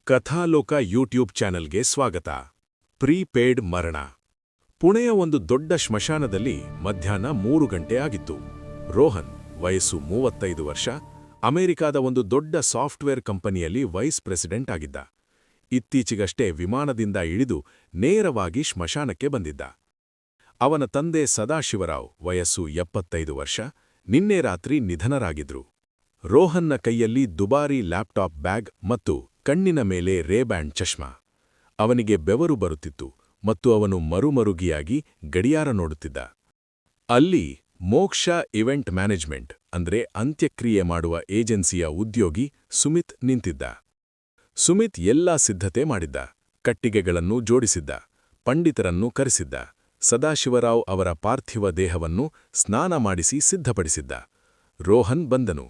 ಕಥಾಲೋಕ YouTube ಚಾನೆಲ್ಗೆ ಸ್ವಾಗತ. Prepaid ಮರಣ. ಪುಣೆಯ ಒಂದು ದೊಡ್ಡ ಸ್ಮಶಾನದಲ್ಲಿ ಮಧ್ಯಾಹ್ನ 3 ಗಂಟೆ ಆಗಿತ್ತು. ರೋಹನ್, ವಯಸ್ಸು 35 ವರ್ಷ, ಅಮೆರಿಕಾದ ಒಂದು ದೊಡ್ಡ ಸಾಫ್ಟ್ವೇರ್ ಕಂಪನಿಯಲ್ಲಿ ವೈಸ್ ಪ್ರೆಸಿಡೆಂಟ್ ಆಗಿದ್ದ. ಇತ್ತೀಚೆಗಷ್ಟೇ ವಿಮಾನದಿಂದ ಇಳಿದು ನೇರವಾಗಿ ಸ್ಮಶಾನಕ್ಕೆ ಬಂದಿದ್ದ. ಅವನ ತಂದೆ ಸದಾಶಿವರಾವ್, ವಯಸ್ಸು 75 ವರ್ಷ, ನಿನ್ನೆ ರಾತ್ರಿ ನಿಧನರಾಗಿದ್ರು. ರೋಹನ್ನ ಕೈಯಲ್ಲಿ ದುಬಾರಿ ಲ್ಯಾಪ್ಟಾಪ್ ಬ್ಯಾಗ್ ಮತ್ತು ಕಣ್ಣಿನ ಮೇಲೆ ರೇಬ್ಯಾಂಡ್ ಚಶ್ಮಾ. ಅವನಿಗೆ ಬೆವರು ಬರುತ್ತಿತ್ತು ಮತ್ತು ಅವನು ಮರುಮರುಗಿಯಾಗಿ ಗಡಿಯಾರ ನೋಡುತ್ತಿದ್ದ. ಅಲ್ಲಿ ಮೋಕ್ಷ ಇವೆಂಟ್ ಮ್ಯಾನೇಜ್ಮೆಂಟ್ ಅಂದ್ರೆ ಅಂತ್ಯಕ್ರಿಯೆ ಮಾಡುವ ಏಜೆನ್ಸಿಯ ಉದ್ಯೋಗಿ ಸುಮಿತ್ ನಿಂತಿದ್ದ. ಸುಮಿತ್ ಎಲ್ಲಾ ಸಿದ್ಧತೆ ಮಾಡಿದ್ದ. ಕಟ್ಟಿಗೆಗಳನ್ನು ಜೋಡಿಸಿದ್ದ, ಪಂಡಿತರನ್ನು ಕರೆಸಿದ್ದ, ಸದಾಶಿವರಾವ್ ಅವರ ಪಾರ್ಥಿವ ದೇಹವನ್ನು ಸ್ನಾನ ಮಾಡಿಸಿ ಸಿದ್ಧಪಡಿಸಿದ್ದ. ರೋಹನ್ ಬಂದನು.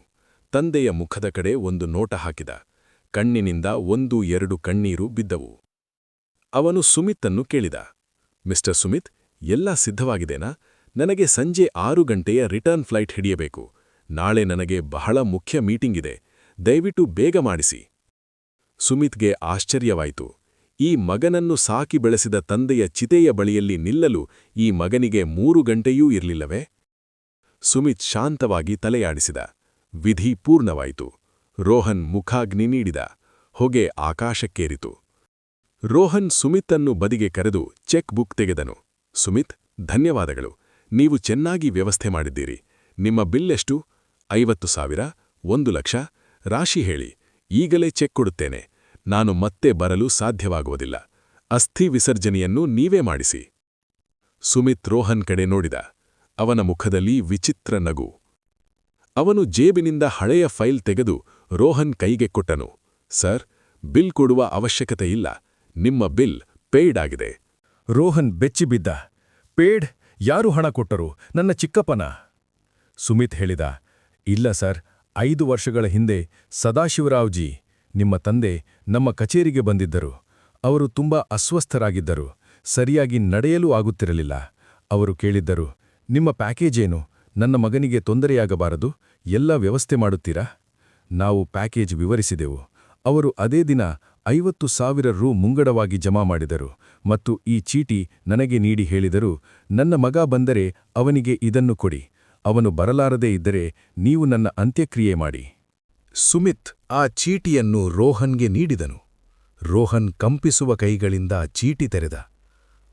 ತಂದೆಯ ಮುಖದ ಕಡೆ ಒಂದು ನೋಟ ಹಾಕಿದ. ಕಣ್ಣಿನಿಂದ 1-2 ಕಣ್ಣೀರು ಬಿದ್ದವು. ಅವನು ಸುಮಿತ್ತನ್ನು ಕೇಳಿದ, ಮಿಸ್ಟರ್ ಸುಮಿತ್, ಎಲ್ಲ ಸಿದ್ಧವಾಗಿದೆನಾ? ನನಗೆ ಸಂಜೆ 6 ಗಂಟೆಯ ರಿಟರ್ನ್ ಫ್ಲೈಟ್ ಹಿಡಿಯಬೇಕು. ನಾಳೆ ನನಗೆ ಬಹಳ ಮುಖ್ಯ ಮೀಟಿಂಗ್ ಇದೆ. ದಯವಿಟ್ಟು ಬೇಗ ಮಾಡಿಸಿ. ಸುಮಿತ್ಗೆ ಆಶ್ಚರ್ಯವಾಯಿತು. ಈ ಮಗನನ್ನು ಸಾಕಿ ಬೆಳೆಸಿದ ತಂದೆಯ ಚಿತೆಯ ಬಳಿಯಲ್ಲಿ ನಿಲ್ಲಲು ಈ ಮಗನಿಗೆ 3 ಗಂಟೆಯೂ ಇರಲಿಲ್ಲವೇ? ಸುಮಿತ್ ಶಾಂತವಾಗಿ ತಲೆಯಾಡಿಸಿದ. ವಿಧಿ ಪೂರ್ಣವಾಯಿತು. ರೋಹನ್ ಮುಖಾಗ್ನಿ ನೀಡಿದ. ಹೊಗೆ ಆಕಾಶಕ್ಕೇರಿತು. ರೋಹನ್ ಸುಮಿತ್ತನ್ನು ಬದಿಗೆ ಕರೆದು ಚೆಕ್ ಬುಕ್ ತೆಗೆದನು. ಸುಮಿತ್, ಧನ್ಯವಾದಗಳು. ನೀವು ಚೆನ್ನಾಗಿ ವ್ಯವಸ್ಥೆ ಮಾಡಿದ್ದೀರಿ. ನಿಮ್ಮ ಬಿಲ್ ಎಷ್ಟು? 50,000, 1 ಲಕ್ಷ? ರಾಶಿ ಹೇಳಿ. ಈಗಲೇ ಚೆಕ್ ಕೊಡುತ್ತೇನೆ. ನಾನು ಮತ್ತೆ ಬರಲು ಸಾಧ್ಯವಾಗುವುದಿಲ್ಲ. ಅಸ್ಥಿ ವಿಸರ್ಜನೆಯನ್ನು ನೀವೇ ಮಾಡಿಸಿ. ಸುಮಿತ್ ರೋಹನ್ ಕಡೆ ನೋಡಿದ. ಅವನ ಮುಖದಲ್ಲಿ ವಿಚಿತ್ರ ನಗು. ಅವನು ಜೇಬಿನಿಂದ ಹಳೆಯ ಫೈಲ್ ತೆಗೆದು ರೋಹನ್ ಕೈಗೆ ಕೊಟ್ಟನು. ಸರ್, ಬಿಲ್ ಕೊಡುವ ಅವಶ್ಯಕತೆ ಇಲ್ಲ. ನಿಮ್ಮ ಬಿಲ್ ಪೇಯ್ಡ್ ಆಗಿದೆ. ರೋಹನ್ ಬೆಚ್ಚಿಬಿದ್ದ. ಪೇಯ್ಡ್? ಯಾರು ಹಣ ಕೊಟ್ಟರು? ನನ್ನ ಚಿಕ್ಕಪ್ಪನ? ಸುಮಿತ್ ಹೇಳಿದ, ಇಲ್ಲ ಸರ್, 5 ವರ್ಷಗಳ ಹಿಂದೆ ಸದಾಶಿವರಾವ್ಜಿ, ನಿಮ್ಮ ತಂದೆ, ನಮ್ಮ ಕಚೇರಿಗೆ ಬಂದಿದ್ದರು. ಅವರು ತುಂಬಾ ಅಸ್ವಸ್ಥರಾಗಿದ್ದರು. ಸರಿಯಾಗಿ ನಡೆಯಲೂ ಆಗುತ್ತಿರಲಿಲ್ಲ. ಅವರು ಕೇಳಿದ್ದರು, ನಿಮ್ಮ ಪ್ಯಾಕೇಜೇನು? ನನ್ನ ಮಗನಿಗೆ ತೊಂದರೆಯಾಗಬಾರದು, ಎಲ್ಲ ವ್ಯವಸ್ಥೆ ಮಾಡುತ್ತೀರಾ? ನಾವು ಪ್ಯಾಕೇಜ್ ವಿವರಿಸಿದೆವು. ಅವರು ಅದೇ ದಿನ 50,000 ರು ಮುಂಗಡವಾಗಿ ಜಮಾ ಮಾಡಿದರು ಮತ್ತು ಈ ಚೀಟಿ ನನಗೆ ನೀಡಿ ಹೇಳಿದರು, ನನ್ನ ಮಗ ಬಂದರೆ ಅವನಿಗೆ ಇದನ್ನು ಕೊಡಿ. ಅವನು ಬರಲಾರದೇ ಇದ್ದರೆ ನೀವು ನನ್ನ ಅಂತ್ಯಕ್ರಿಯೆ ಮಾಡಿ. ಸುಮಿತ್ ಆ ಚೀಟಿಯನ್ನು ರೋಹನ್ಗೆ ನೀಡಿದನು. ರೋಹನ್ ಕಂಪಿಸುವ ಕೈಗಳಿಂದ ಚೀಟಿ ತೆರೆದ.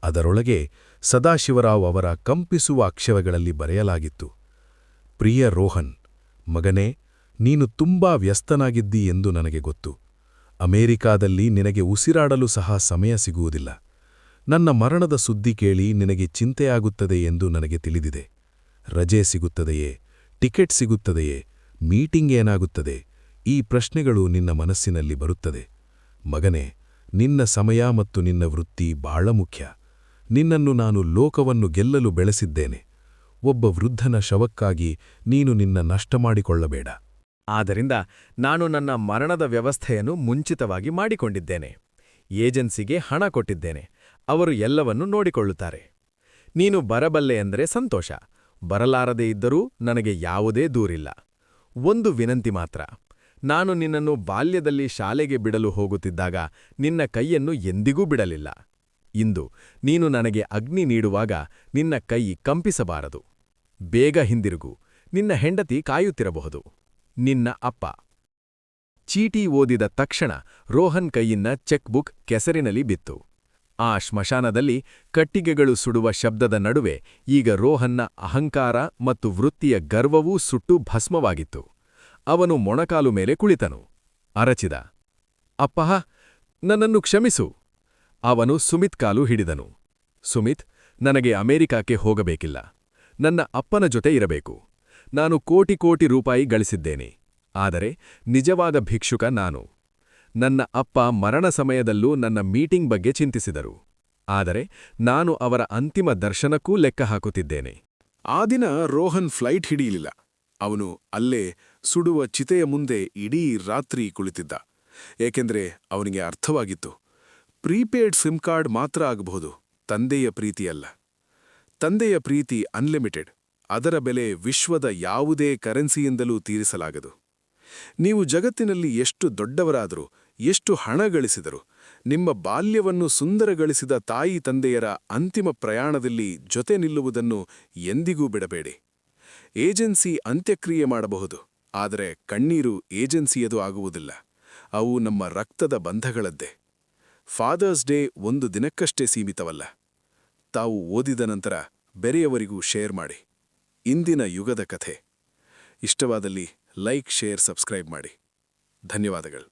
ಅದರೊಳಗೆ ಸದಾಶಿವರಾವ್ ಅವರ ಕಂಪಿಸುವ ಅಕ್ಷರಗಳಲ್ಲಿ ಬರೆಯಲಾಗಿತ್ತು, ಪ್ರಿಯ ರೋಹನ್, ಮಗನೇ, ನೀನು ತುಂಬಾ ವ್ಯಸ್ತನಾಗಿದ್ದೀ ಎಂದು ನನಗೆ ಗೊತ್ತು. ಅಮೆರಿಕಾದಲ್ಲಿ ನಿನಗೆ ಉಸಿರಾಡಲು ಸಹ ಸಮಯ ಸಿಗುವುದಿಲ್ಲ. ನನ್ನ ಮರಣದ ಸುದ್ದಿ ಕೇಳಿ ನಿನಗೆ ಚಿಂತೆಯಾಗುತ್ತದೆ ಎಂದು ನನಗೆ ತಿಳಿದಿದೆ. ರಜೆ ಸಿಗುತ್ತದೆಯೇ? ಟಿಕೆಟ್ ಸಿಗುತ್ತದೆಯೇ? ಮೀಟಿಂಗ್ ಏನಾಗುತ್ತದೆ? ಈ ಪ್ರಶ್ನೆಗಳು ನಿನ್ನ ಮನಸ್ಸಿನಲ್ಲಿ ಬರುತ್ತದೆ. ಮಗನೇ, ನಿನ್ನ ಸಮಯ ಮತ್ತು ನಿನ್ನ ವೃತ್ತಿ ಬಹಳ ಮುಖ್ಯ. ನಿನ್ನನ್ನು ನಾನು ಲೋಕವನ್ನು ಗೆಲ್ಲಲು ಬೆಳೆಸಿದ್ದೇನೆ. ಒಬ್ಬ ವೃದ್ಧನ ಶವಕ್ಕಾಗಿ ನೀನು ನಿನ್ನ ನಷ್ಟ ಮಾಡಿಕೊಳ್ಳಬೇಡ. ಆದ್ದರಿಂದ ನಾನು ನನ್ನ ಮರಣದ ವ್ಯವಸ್ಥೆಯನ್ನು ಮುಂಚಿತವಾಗಿ ಮಾಡಿಕೊಂಡಿದ್ದೇನೆ. ಏಜೆನ್ಸಿಗೆ ಹಣ ಕೊಟ್ಟಿದ್ದೇನೆ. ಅವರು ಎಲ್ಲವನ್ನೂ ನೋಡಿಕೊಳ್ಳುತ್ತಾರೆ. ನೀನು ಬರಬಲ್ಲೆ ಎಂದರೆ ಸಂತೋಷ. ಬರಲಾರದೇ ಇದ್ದರೂ ನನಗೆ ಯಾವುದೇ ದೂರಿಲ್ಲ. ಒಂದು ವಿನಂತಿ ಮಾತ್ರ. ನಾನು ನಿನ್ನನ್ನು ಬಾಲ್ಯದಲ್ಲಿ ಶಾಲೆಗೆ ಬಿಡಲು ಹೋಗುತ್ತಿದ್ದಾಗ ನಿನ್ನ ಕೈಯನ್ನು ಎಂದಿಗೂ ಬಿಡಲಿಲ್ಲ. ಇಂದು ನೀನು ನನಗೆ ಅಗ್ನಿ ನೀಡುವಾಗ ನಿನ್ನ ಕೈ ಕಂಪಿಸಬಾರದು. ಬೇಗ ಹಿಂದಿರುಗು. ನಿನ್ನ ಹೆಂಡತಿ ಕಾಯುತ್ತಿರಬಹುದು. ನಿನ್ನ ಅಪ್ಪ. ಚೀಟಿ ಓದಿದ ತಕ್ಷಣ ರೋಹನ್ ಕೈಯಿನ ಚೆಕ್ ಬುಕ್ ಕೆಸರಿನಲ್ಲಿ ಬಿತ್ತು. ಆ ಸ್ಮಶಾನದಲ್ಲಿ ಕಟ್ಟಿಗೆಗಳು ಸುಡುವ ಶಬ್ದದ ನಡುವೆ ಈಗ ರೋಹನ್ನ ಅಹಂಕಾರ ಮತ್ತು ವೃತ್ತಿಯ ಗರ್ವವೂ ಸುಟ್ಟು ಭಸ್ಮವಾಗಿತ್ತು. ಅವನು ಮೊಣಕಾಲು ಮೇಲೆ ಕುಳಿತನು. ಅರಚಿದ, ಅಪ್ಪಃ, ನನ್ನನ್ನು ಕ್ಷಮಿಸು. ಅವನು ಸುಮಿತ್ ಕಾಲು ಹಿಡಿದನು. ಸುಮಿತ್, ನನಗೆ ಅಮೆರಿಕಕ್ಕೆ ಹೋಗಬೇಕಿಲ್ಲ. ನನ್ನ ಅಪ್ಪನ ಜೊತೆ ಇರಬೇಕು. ನಾನು ಕೋಟಿ ರೂಪಾಯಿ ಗಳಿಸಿದ್ದೇನೆ. ಆದರೆ ನಿಜವಾದ ಭಿಕ್ಷುಕ ನಾನು. ನನ್ನ ಅಪ್ಪ ಮರಣ ಸಮಯದಲ್ಲೂ ನನ್ನ ಮೀಟಿಂಗ್ ಬಗ್ಗೆ ಚಿಂತಿಸಿದರು. ಆದರೆ ನಾನು ಅವರ ಅಂತಿಮ ದರ್ಶನಕ್ಕೂ ಲೆಕ್ಕ ಹಾಕುತ್ತಿದ್ದೇನೆ. ಆ ದಿನ ರೋಹನ್ ಫ್ಲೈಟ್ ಹಿಡಿಯಲಿಲ್ಲ. ಅವನು ಅಲ್ಲೇ ಸುಡುವ ಚಿತೆಯ ಮುಂದೆ ಇಡೀ ರಾತ್ರಿ ಕುಳಿತಿದ್ದ. ಏಕೆಂದರೆ ಅವನಿಗೆ ಅರ್ಥವಾಗಿತ್ತು, ಪ್ರೀಪೇಯ್ಡ್ ಸಿಮ್ ಕಾರ್ಡ್ ಮಾತ್ರ ಆಗಬಹುದು, ತಂದೆಯ ಪ್ರೀತಿಯಲ್ಲ. ತಂದೆಯ ಪ್ರೀತಿ ಅನ್ಲಿಮಿಟೆಡ್. ಅದರ ಬೆಲೆ ವಿಶ್ವದ ಯಾವುದೇ ಕರೆನ್ಸಿಯಿಂದಲೂ ತೀರಿಸಲಾಗದು. ನೀವು ಜಗತ್ತಿನಲ್ಲಿ ಎಷ್ಟು ದೊಡ್ಡವರಾದರೂ ಎಷ್ಟು ಹಣ ಗಳಿಸಿದರು, ನಿಮ್ಮ ಬಾಲ್ಯವನ್ನು ಸುಂದರಗೊಳಿಸಿದ ತಾಯಿ ತಂದೆಯರ ಅಂತಿಮ ಪ್ರಯಾಣದಲ್ಲಿ ಜೊತೆ ನಿಲ್ಲುವುದನ್ನು ಎಂದಿಗೂ ಬಿಡಬೇಡಿ. ಏಜೆನ್ಸಿ ಅಂತ್ಯಕ್ರಿಯೆ ಮಾಡಬಹುದು, ಆದರೆ ಕಣ್ಣೀರು ಏಜೆನ್ಸಿಯದು ಆಗುವುದಿಲ್ಲ. ಅವು ನಮ್ಮ ರಕ್ತದ ಬಂಧಗಳದ್ದೇ. ಫಾದರ್ಸ್ ಡೇ ಒಂದು ದಿನಕ್ಕಷ್ಟೇ ಸೀಮಿತವಲ್ಲ. ತಾವು ಓದಿದ ನಂತರ ಬೇರೆಯವರಿಗೂ ಶೇರ್ ಮಾಡಿ. ಇಂದಿನ ಯುಗದ ಕಥೆ ಇಷ್ಟವಾದಲ್ಲಿ ಲೈಕ್, ಶೇರ್, ಸಬ್ಸ್ಕ್ರೈಬ್ ಮಾಡಿ. ಧನ್ಯವಾದಗಳು.